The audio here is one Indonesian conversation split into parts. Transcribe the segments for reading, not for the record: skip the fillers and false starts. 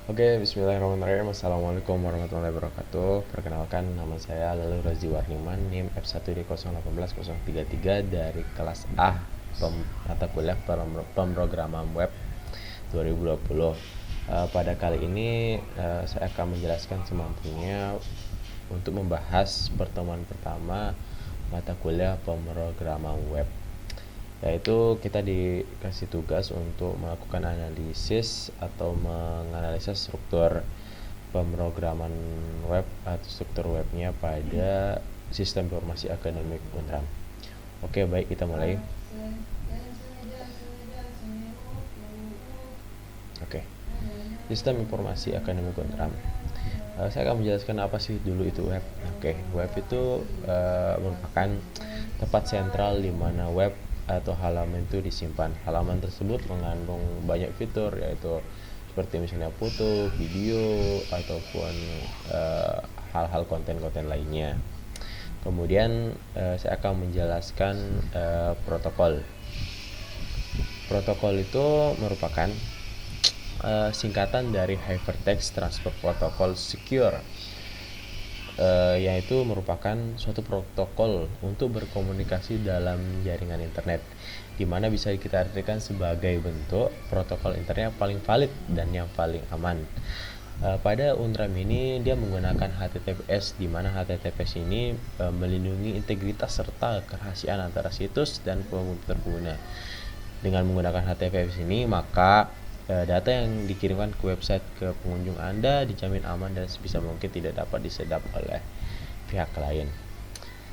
Oke, bismillahirrahmanirrahim. Assalamualaikum warahmatullahi wabarakatuh. Perkenalkan, nama saya Lalu Razi Warniman, NIM F1D018033 dari kelas A, mata kuliah pemrograman web 2020. Pada kali ini saya akan menjelaskan semampunya untuk membahas pertemuan pertama mata kuliah pemrograman web, yaitu kita dikasih tugas untuk melakukan analisis atau menganalisa struktur pemrograman web atau struktur webnya pada sistem informasi akademik Unram. Oke, baik, kita mulai. Oke, sistem informasi akademik Unram. Saya akan menjelaskan apa sih dulu itu web. Oke, web itu merupakan tempat sentral di mana web atau halaman itu disimpan. Halaman tersebut mengandung banyak fitur, yaitu seperti misalnya foto, video, ataupun hal-hal konten-konten lainnya. Kemudian saya akan menjelaskan protokol. Protokol itu merupakan singkatan dari Hypertext Transfer Protocol Secure, yaitu merupakan suatu protokol untuk berkomunikasi dalam jaringan internet, di mana bisa kita artikan sebagai bentuk protokol internet yang paling valid dan yang paling aman. Pada Unram ini dia menggunakan HTTPS, di mana HTTPS ini melindungi integritas serta kerahasiaan antara situs dan pengguna. Dengan menggunakan HTTPS ini, maka data yang dikirimkan ke website ke pengunjung Anda dijamin aman dan sebisa mungkin tidak dapat disedap oleh pihak lain.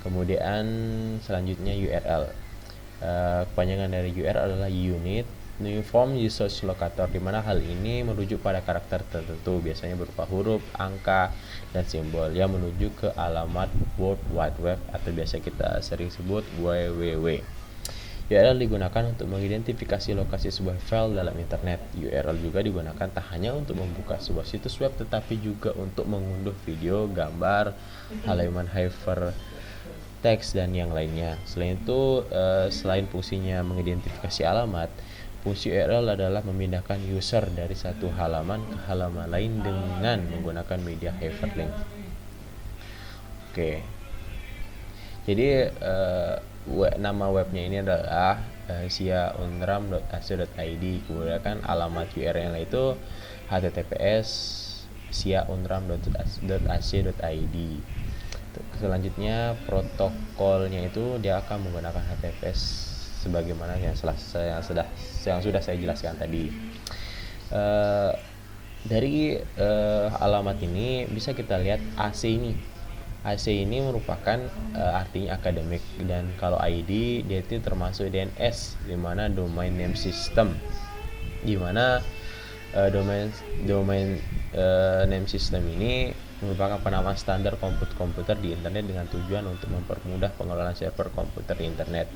Kemudian selanjutnya URL. Kepanjangan dari URL adalah Unit Uniform Resource Locator, di mana hal ini merujuk pada karakter tertentu, biasanya berupa huruf, angka, dan simbol yang menuju ke alamat World Wide Web atau biasa kita sering sebut www. URL digunakan untuk mengidentifikasi lokasi sebuah file dalam internet. URL juga digunakan tak hanya untuk membuka sebuah situs web, tetapi juga untuk mengunduh video, gambar, halaman hypertext, dan yang lainnya. Selain itu, selain fungsinya mengidentifikasi alamat, fungsi URL adalah memindahkan user dari satu halaman ke halaman lain dengan menggunakan media hyperlink. Oke. Jadi nama webnya ini adalah siaunram.ac.id. Kemudian kan alamat URL itu https siaunram.ac.id. Selanjutnya protokolnya itu dia akan menggunakan HTTPS sebagaimana yang sudah saya jelaskan tadi. Dari alamat ini bisa kita lihat AC ini. AC ini merupakan artinya akademik, dan kalau ID dia itu termasuk DNS, di mana domain name system, di mana domain name system ini merupakan penamaan standar komputer di internet dengan tujuan untuk mempermudah pengelolaan server komputer di internet.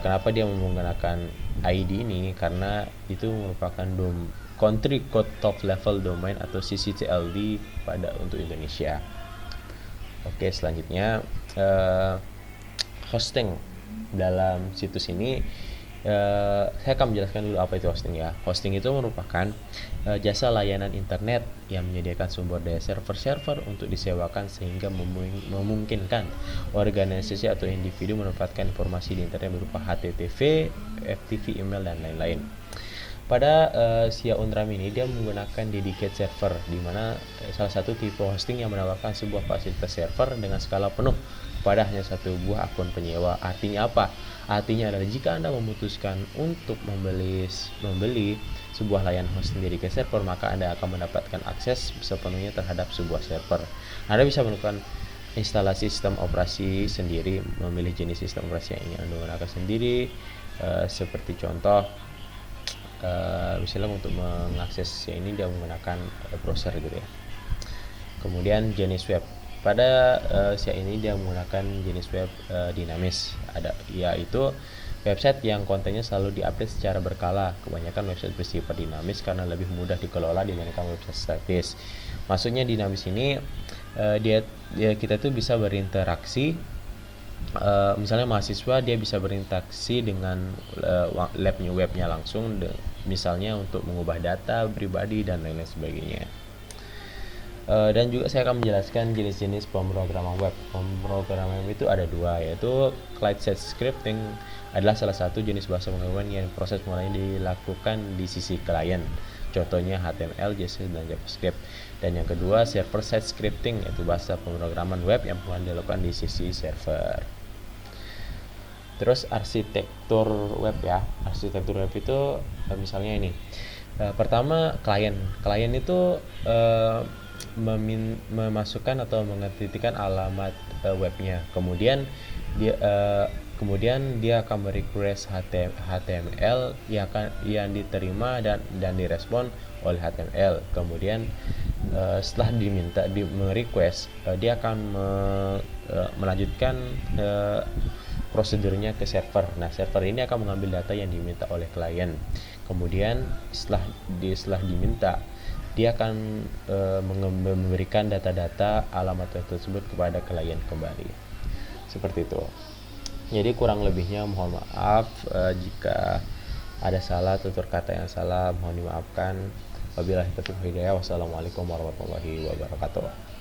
Kenapa dia menggunakan ID ini? Karena itu merupakan Country Code Top Level Domain atau CCTLD untuk Indonesia. Oke, selanjutnya hosting dalam situs ini. Saya akan menjelaskan dulu apa itu hosting ya. Hosting itu merupakan jasa layanan internet yang menyediakan sumber daya server-server untuk disewakan sehingga memungkinkan organisasi atau individu mendapatkan informasi di internet berupa HTTP, FTP, email, dan lain-lain. Pada SIA Unram ini dia menggunakan dedicated server, di mana salah satu tipe hosting yang menawarkan sebuah fasilitas server dengan skala penuh kepada hanya satu buah akun penyewa. Artinya apa? Artinya adalah jika Anda memutuskan untuk membeli sebuah layanan hosting dedicated server, maka Anda akan mendapatkan akses sepenuhnya terhadap sebuah server. Anda bisa melakukan instalasi sistem operasi sendiri, memilih jenis sistem operasi yang ingin Anda gunakan sendiri, seperti contoh misalnya untuk mengakses ini dia menggunakan browser gitu ya. Kemudian jenis web. Pada SIA ini dia menggunakan jenis web dinamis, yaitu website yang kontennya selalu diupdate secara berkala. Kebanyakan website bersifat dinamis karena lebih mudah dikelola dibandingkan website statis. Maksudnya dinamis ini kita tuh bisa berinteraksi. Misalnya mahasiswa dia bisa berinteraksi dengan webnya langsung misalnya untuk mengubah data pribadi dan lain-lain sebagainya. Dan juga saya akan menjelaskan jenis-jenis pemrograman web. Pemrograman web itu ada dua, yaitu client-side scripting adalah salah satu jenis bahasa pemrograman yang proses mulanya dilakukan di sisi klien. Contohnya HTML, CSS, dan JavaScript. Dan yang kedua server-side scripting, yaitu bahasa pemrograman web yang mulanya dilakukan di sisi server. Terus arsitektur web ya. Arsitektur web itu misalnya ini. Pertama klien. Klien itu memasukkan atau mengetikkan alamat webnya. Kemudian dia akan merequest HTML yang diterima dan direspon oleh HTML. Kemudian setelah merequest, dia akan melanjutkan prosedurnya ke server. Nah, server ini akan mengambil data yang diminta oleh klien. Kemudian setelah diminta, dia akan memberikan data-data alamat tersebut kepada klien kembali. Seperti itu. Jadi kurang lebihnya mohon maaf jika ada salah, tutur kata yang salah mohon dimaafkan. Wabillahi taufiq wal hidayah. Wassalamualaikum warahmatullahi wabarakatuh.